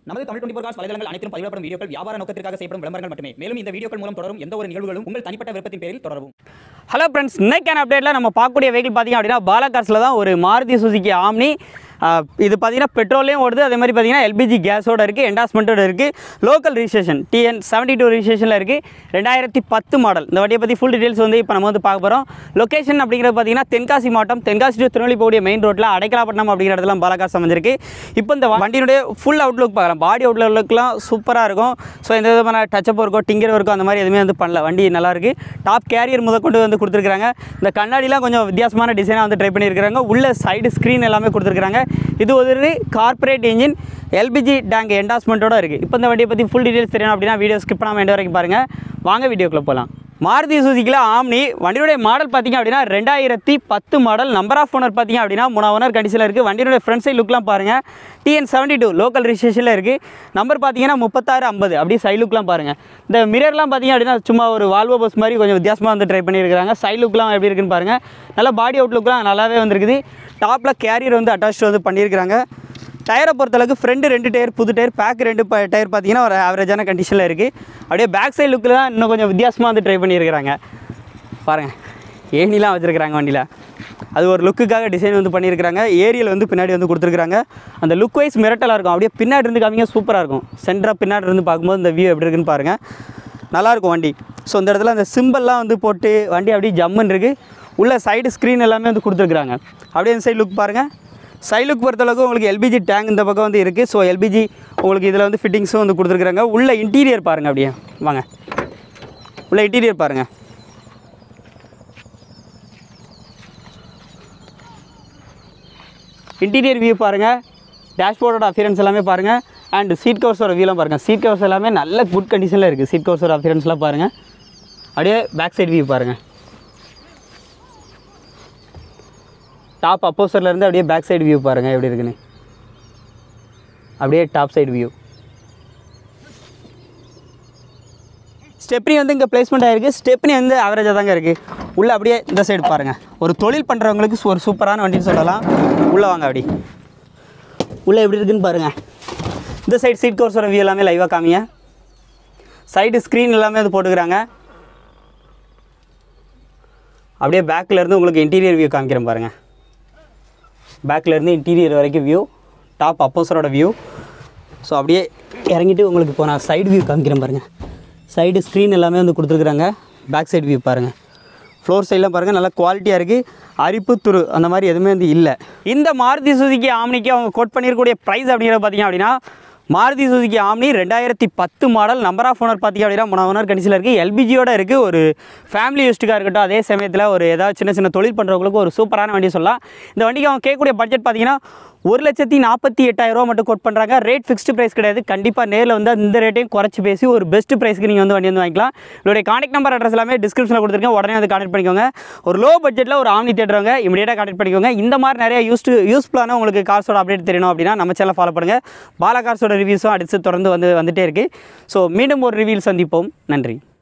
நமது தமிழ் 24 காஸ் வலைதளங்கள் அனைத்தும் பதிவிடப்படும் வீடியோக்கள் வியாபார நோக்கத்திற்காக செய்யப்படும் விளம்பரங்கள் மட்டுமே. மேலும் இந்த வீடியோக்கள் மூலம் தொடரும் எந்த ஒரு நிகழ்வுகளும் உங்கள் தனிப்பட்ட விருப்பத்தின் பேரில் தொடரவும். ஹலோ ஃப்ரெண்ட்ஸ், இன்னைக்கான அப்டேட்டில் நம்ம பார்க்கக்கூடிய வெஹிக்கிள் பார்த்திங்க அப்படின்னா பாலாகார்ஸில் தான் ஒரு மாருதி சுசுகி ஆம்னி. இது பார்த்திங்கன்னா பெட்ரோலையும் ஓடுது, அதே மாதிரி பார்த்திங்கன்னா எல்பிஜி கேஸோடு இருக்குது, என்டாஸ்மெண்ட்டோடு இருக்குது, லோக்கல் ரிஜிஸ்ட்ரேஷன் TN 72 ரிஜிஸ்ட்ரேஷனில் இருக்குது, 2010 மாடல். இந்த வண்டியை பற்றி ஃபுல் டீட்டெயில்ஸ் வந்து இப்போ நம்ம வந்து பார்க்க போகிறோம். லொக்கேஷன் அப்படிங்கிறது பார்த்திங்கன்னா தென்காசி மாவட்டம், தென்காசி டு திருநெல்வேலி போகக்கூடிய மெயின் ரோட்டில் அடைக்கலாப்பட்டினம் அப்படிங்கிற இடத்துல பாலாகார்ஸ் அமைஞ்சிருக்கு. இப்போ இந்த வண்டியினுடைய ஃபுல் அவுட்லுக் பார்க்கலாம். பாடி அவுட்லுக்லாம் சூப்பராக இருக்கும். ஸோ எந்த விதமான டச்சப் இருக்கோ டிங்கர் இருக்கோ அந்த மாதிரி எதுவுமே வந்து பண்ணல. வண்டி நல்லாயிருக்கு. டாப் கேரியர் முதற்கொண்டு வந்து கொடுத்துருக்காங்க. இந்த கண்ணாடிலாம் கொஞ்சம் வித்தியாசமான டிசைனாக வந்து ட்ரை பண்ணியிருக்காங்க. உள்ள சைடு ஸ்க்ரீன் எல்லாமே கொடுத்துருக்காங்க. இது ஒரு கார்பரேட் இன்ஜின் எல்பிஜி டேங்க் என்டாஸ்மெண்ட்டோடு இருக்குது. இப்போ இந்த வண்டியை பற்றி ஃபுல் டீட்டெயில்ஸ் தெரியணும் அப்படின்னா வீடியோ ஸ்கிப் பண்ணாமல் எண்ட் வரைக்கும் பாருங்கள். வாங்க வீடியோக்குள்ளே போகலாம். மாருதி சுசுகியில் ஆம்னி வண்டியுடைய மாடல் பார்த்திங்க அப்படின்னா 2010 மாடல். நம்பர் ஆஃப் ஓனர் பார்த்திங்க அப்படின்னா 3 ஓனர் கண்டிஷனில் இருக்குது. வண்டியுடைய ஃப்ரண்ட் சைட் லுக்லாம் பாருங்கள். TN 72 லோக்கல் ரிஜிஸ்ட்ரேஷனில் இருக்குது. நம்பர் பார்த்திங்கன்னா 3650. அப்படியே சைட் லுக்லாம் பாருங்கள். இந்த மிரர்லாம் பார்த்திங்க அப்படின்னா சும்மா ஒரு வால்வோ பஸ் மாதிரி கொஞ்சம் வித்தியாசமாக வந்து ட்ரை பண்ணியிருக்காங்க. சைட் லுக்லாம் எப்படி இருக்குன்னு பாருங்கள். நல்லா பாடி அவுட் லுக்லாம் நல்லாவே வந்துருக்குது. டாப்பில் கேரியர் வந்து அட்டாச் வந்து பண்ணியிருக்கிறாங்க. டயரை பொறுத்தளவுக்கு ஃப்ரண்ட் 2 டயர் புது டயர், பேக் 2 டயர் பார்த்திங்கன்னா ஒரு ஆவரேஜான கண்டிஷனில் இருக்குது. அப்படியே பேக் சைடு லுக்கில் தான் இன்னும் கொஞ்சம் வித்தியாசமாக வந்து ட்ரை பண்ணியிருக்கிறாங்க. பாருங்கள், ஏணிலாம் வச்சுருக்கிறாங்க வண்டியில். அது ஒரு லுக்குக்காக டிசைன் வந்து பண்ணியிருக்கிறாங்க. ஏரியல் வந்து பின்னாடி வந்து கொடுத்துருக்குறாங்க. அந்த லுக் வைஸ் மிரட்டலாக இருக்கும். அப்படியே பின்னாடி இருந்து காமிங்க, சூப்பராக இருக்கும். சென்டராக பின்னாடி இருந்து பார்க்கும்போது இந்த வியூ எப்படி இருக்குன்னு பாருங்கள். நல்லாயிருக்கும் வண்டி. ஸோ இந்த இடத்துல அந்த சிம்பிள்லாம் வந்து போட்டு வண்டி அப்படியே ஜம்முன்னு இருக்குது. உள்ள சைடு ஸ்க்ரீன் எல்லாமே வந்து கொடுத்துருக்குறாங்க. அப்படியே இந்த சைடு லுக் பாருங்கள். சைடு லுக் பொறுத்தளவுக்கு உங்களுக்கு எல்பிஜி டேங்க் இந்த பக்கம் வந்து இருக்குது. ஸோ எல்பிஜி உங்களுக்கு இதில் வந்து ஃபிட்டிங்ஸும் வந்து கொடுத்துருக்குறாங்க. உள்ள இன்டீரியர் பாருங்கள். அப்படியே வாங்க, உள்ள இன்டீரியர் பாருங்கள். இன்டீரியர் வியூ பாருங்கள். டேஷ்போர்டோட அஃபியரன்ஸ் எல்லாமே பாருங்கள். அண்ட் சீட் கவர்ஸோட வியூலாம் பாருங்கள். சீட் கவர்ஸ் எல்லாமே நல்ல குட் கண்டிஷனில் இருக்குது. சீட் கவர்ஸோட அஃபியரன்ஸ்லாம் பாருங்கள். அப்படியே பேக் சைடு வியூ பாருங்கள். டாப் அப்போசர்லேருந்து அப்படியே பேக் சைடு வியூ பாருங்கள் எப்படி இருக்குன்னு. அப்படியே டாப் சைடு வியூ. ஸ்டெப்னி வந்து இங்கே பிளேஸ்மெண்ட் ஆகிருக்கு. ஸ்டெப்னி வந்து ஆவரேஜாக தாங்க இருக்குது. உள்ளே அப்படியே இந்த சைடு பாருங்கள். ஒரு தொழில் பண்ணுறவங்களுக்கு ஒரு சூப்பரான வண்டின்னு சொல்லலாம். உள்ளே வாங்க, அப்படி உள்ளே எப்படி இருக்குன்னு பாருங்கள். இந்த சைடு சீட் கவர்ஸோட வியூ எல்லாமே லைவாக காமிங்க. சைடு ஸ்க்ரீன் எல்லாமே வந்து போட்டுக்கிறாங்க. அப்படியே பேக்கிலேருந்து உங்களுக்கு இன்டீரியர் வியூ காமிக்கிறேன் பாருங்கள். பேக்கிலேருந்து இன்டீரியர் வரைக்கும் வியூ, டாப் அப்போசரோட வியூ. ஸோ அப்படியே இறங்கிட்டு உங்களுக்கு இப்போ நான் சைடு வியூ காமிக்கிறேன் பாருங்கள். சைடு ஸ்க்ரீன் எல்லாமே வந்து கொடுத்துருக்குறாங்க. பேக் சைடு வியூ பாருங்கள். ஃப்ளோர் சைடெலாம் பாருங்கள், நல்லா குவாலிட்டியாக இருக்குது. அரிப்பு துரு அந்த மாதிரி எதுவுமே வந்து இல்லை. இந்த மாருதி சுசுகி ஆம்னிக்கு அவங்க கோட் பண்ணியிருக்கக்கூடிய ப்ரைஸ் அப்படிங்கிறத பார்த்திங்க அப்படின்னா Maruti Suzuki Omni 2010 model. Number of owner பார்த்திங்க அப்படின்னா 3 ஓனர் கண்டிஷனில் இருக்குது. எல்பிஜியோடு இருக்குது. ஒரு ஃபேமிலி யூஸ்டுக்காக இருக்கட்டும், அதே சமயத்தில் ஒரு ஏதாவது சின்ன சின்ன தொழில் பண்ணுறவங்களுக்கு ஒரு சூப்பரான வண்டி சொல்லலாம். இந்த வண்டிக்கு அவங்க கேட்கக்கூடிய பட்ஜெட் பார்த்திங்கன்னா 1,48,000 மட்டும் கோட் பண்ணுறாங்க. ரேட் ஃபிக்ஸ்டு ப்ரைஸ் கிடையாது. கண்டிப்பாக நேரில் வந்து இந்த ரேட்டையும் குறைச்சி பேசி ஒரு பெஸ்ட் ப்ரைஸ்க்கு நீங்கள் வந்து வண்டி வந்து வாங்கிக்கலாம். இதோடைய கான்டாக்ட் நம்பர் அட்ரஸ் எல்லாமே டிஸ்கிரிப்ஷனில் கொடுத்துருக்கேன். உடனே வந்து கான்டாக்ட் பண்ணிக்கோங்க. ஒரு லோ பட்ஜெட்டில் ஒரு ஆம்னி தேடுறவங்க இமீடியட்டாக கான்டாக்ட் பண்ணிக்கோங்க. இந்த மாதிரி நிறைய யூஸ்ஃபுல்லான உங்களுக்கு கார்ஸோட அப்டேட் தெரியணும் அப்படின்னா நம்ம சேனல் ஃபாலோ பண்ணுங்கள். பாலா கார்ஸோட ரிவ்யூஸும் அடுத்து தொடர்ந்து வந்துகிட்டே இருக்குது. ஸோ மீண்டும் ஒரு ரிவ்யூவில் சந்திப்போம். நன்றி.